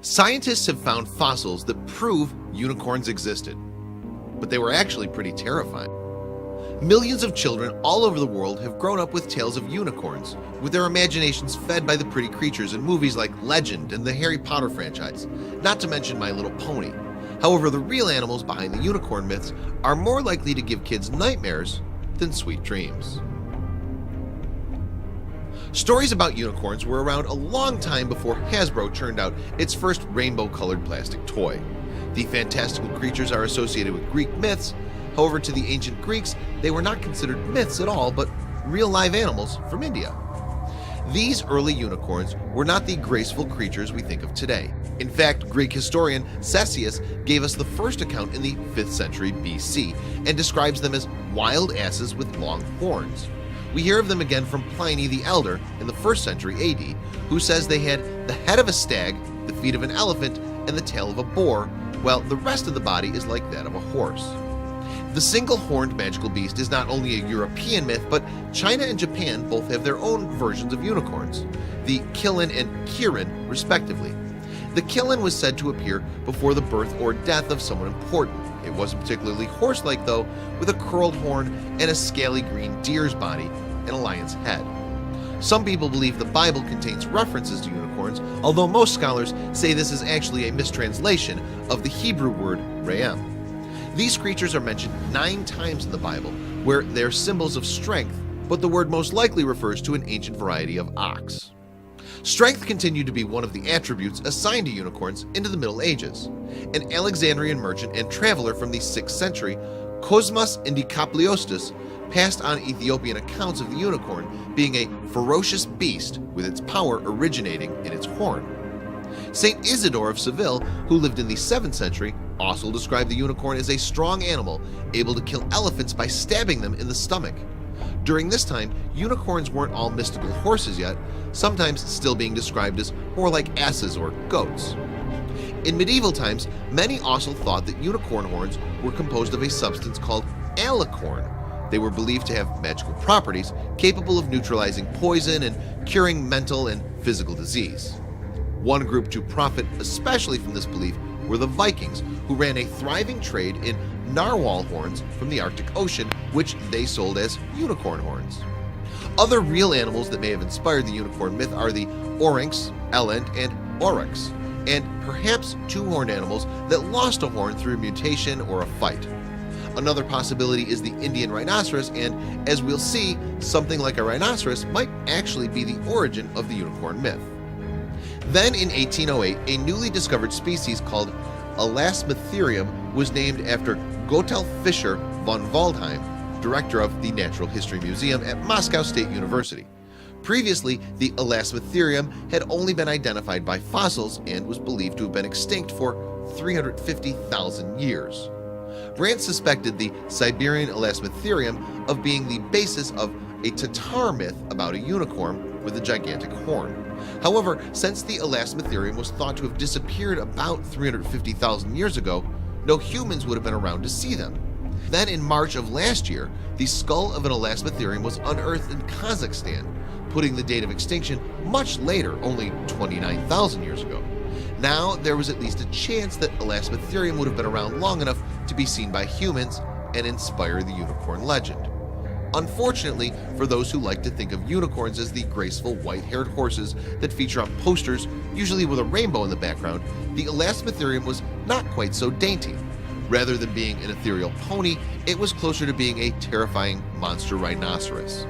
Scientists have found fossils that prove unicorns existed, but they were actually pretty terrifying. Millions of children all over the world have grown up with tales of unicorns, with their imaginations fed by the pretty creatures in movies like Legend and the Harry Potter franchise, not to mention My Little Pony. However, the real animals behind the unicorn myths are more likely to give kids nightmares than sweet dreams. Stories about unicorns were around a long time before Hasbro churned out its first rainbow-colored plastic toy. The fantastical creatures are associated with Greek myths. However, to the ancient Greeks, they were not considered myths at all, but real live animals from India. These early unicorns were not the graceful creatures we think of today. In fact, Greek historian Ctesias gave us the first account in the 5th century BC and describes them as wild asses with long horns. We hear of them again from Pliny the Elder in the 1st century AD, who says they had the head of a stag, the feet of an elephant, and the tail of a boar, while the rest of the body is like that of a horse. The single-horned magical beast is not only a European myth, but China and Japan both have their own versions of unicorns, the Qilin and Kirin respectively. The Qilin was said to appear before the birth or death of someone important. It wasn't particularly horse-like though, with a curled horn and a scaly green deer's body and a lion's head. Some people believe the Bible contains references to unicorns, although most scholars say this is actually a mistranslation of the Hebrew word Re'em. These creatures are mentioned 9 times in the Bible, where they are symbols of strength, but the word most likely refers to an ancient variety of ox. Strength continued to be one of the attributes assigned to unicorns into the Middle Ages. An Alexandrian merchant and traveler from the 6th century, Cosmas Indikapliostis, passed on Ethiopian accounts of the unicorn being a ferocious beast with its power originating in its horn. Saint Isidore of Seville, who lived in the 7th century, also described the unicorn as a strong animal able to kill elephants by stabbing them in the stomach. During this time, unicorns weren't all mystical horses yet, sometimes still being described as more like asses or goats. In medieval times, many also thought that unicorn horns were composed of a substance called alicorn. They were believed to have magical properties capable of neutralizing poison and curing mental and physical disease. One group to profit especially from this belief were the Vikings, who ran a thriving trade in narwhal horns from the Arctic Ocean, which they sold as unicorn horns. Other real animals that may have inspired the unicorn myth are the Oryx, Eland, and Oryx, and perhaps 2-horned animals that lost a horn through a mutation or a fight. Another possibility is the Indian rhinoceros, and as we'll see, something like a rhinoceros might actually be the origin of the unicorn myth. Then in 1808, a newly discovered species called Elasmotherium was named after Gotthard Fischer von Waldheim, director of the Natural History Museum at Moscow State University. Previously, the Elasmotherium had only been identified by fossils and was believed to have been extinct for 350,000 years. Brandt suspected the Siberian Elasmotherium of being the basis of a Tatar myth about a unicorn with a gigantic horn. However, since the Elasmotherium was thought to have disappeared about 350,000 years ago, no humans would have been around to see them. Then in March of last year, the skull of an Elasmotherium was unearthed in Kazakhstan, putting the date of extinction much later, only 29,000 years ago. Now there was at least a chance that Elasmotherium would have been around long enough to be seen by humans and inspire the unicorn legend. Unfortunately, for those who like to think of unicorns as the graceful white-haired horses that feature on posters, usually with a rainbow in the background, the Elasmotherium was not quite so dainty. Rather than being an ethereal pony, it was closer to being a terrifying monster rhinoceros.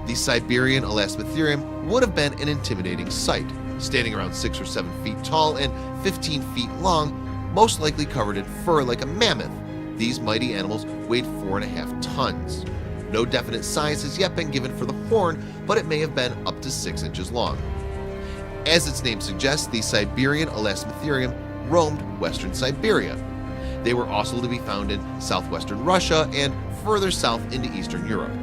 The Siberian Elasmotherium would have been an intimidating sight, standing around 6 or 7 feet tall and 15 feet long, most likely covered in fur like a mammoth. These mighty animals weighed 4.5 tons. No definite size has yet been given for the horn, but it may have been up to 6 inches long. As its name suggests, the Siberian Elasmotherium roamed western Siberia. They were also to be found in southwestern Russia and further south into Eastern Europe.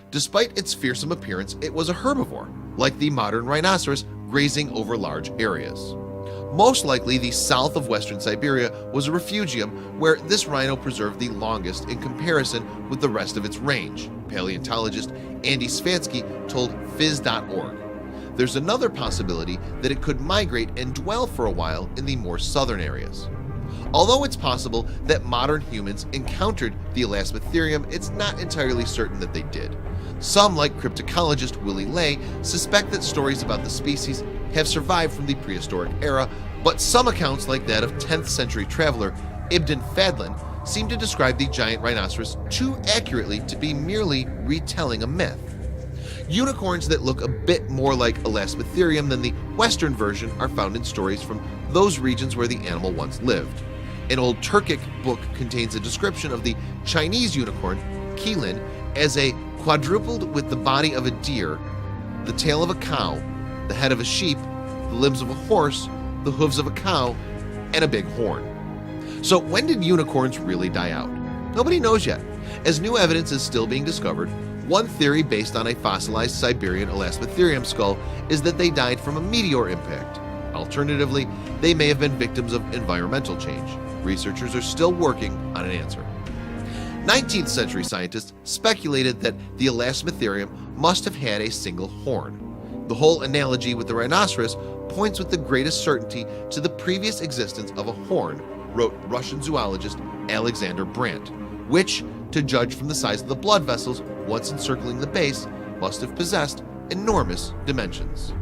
Despite its fearsome appearance, it was a herbivore, like the modern rhinoceros, grazing over large areas. Most likely, the south of western Siberia was a refugium where this rhino preserved the longest in comparison with the rest of its range, paleontologist Andy Svansky told Phys.org. There's another possibility that it could migrate and dwell for a while in the more southern areas. Although it's possible that modern humans encountered the Elasmotherium, it's not entirely certain that they did. Some, like cryptocologist Willie Ley, suspect that stories about the species have survived from the prehistoric era, but some accounts, like that of 10th century traveler Ibn Fadlan, seem to describe the giant rhinoceros too accurately to be merely retelling a myth. Unicorns that look a bit more like Elasmotherium than the Western version are found in stories from those regions where the animal once lived. An old Turkic book contains a description of the Chinese unicorn, Qilin, as a quadrupled with the body of a deer, the tail of a cow, the head of a sheep, the limbs of a horse, the hooves of a cow, and a big horn. So when did unicorns really die out? Nobody knows yet, as new evidence is still being discovered. One theory based on a fossilized Siberian Elasmotherium skull is that they died from a meteor impact. Alternatively, they may have been victims of environmental change. Researchers are still working on an answer. 19th century scientists speculated that the Elasmotherium must have had a single horn. The whole analogy with the rhinoceros points with the greatest certainty to the previous existence of a horn, wrote Russian zoologist Alexander Brandt, which, to judge from the size of the blood vessels once encircling the base, must have possessed enormous dimensions.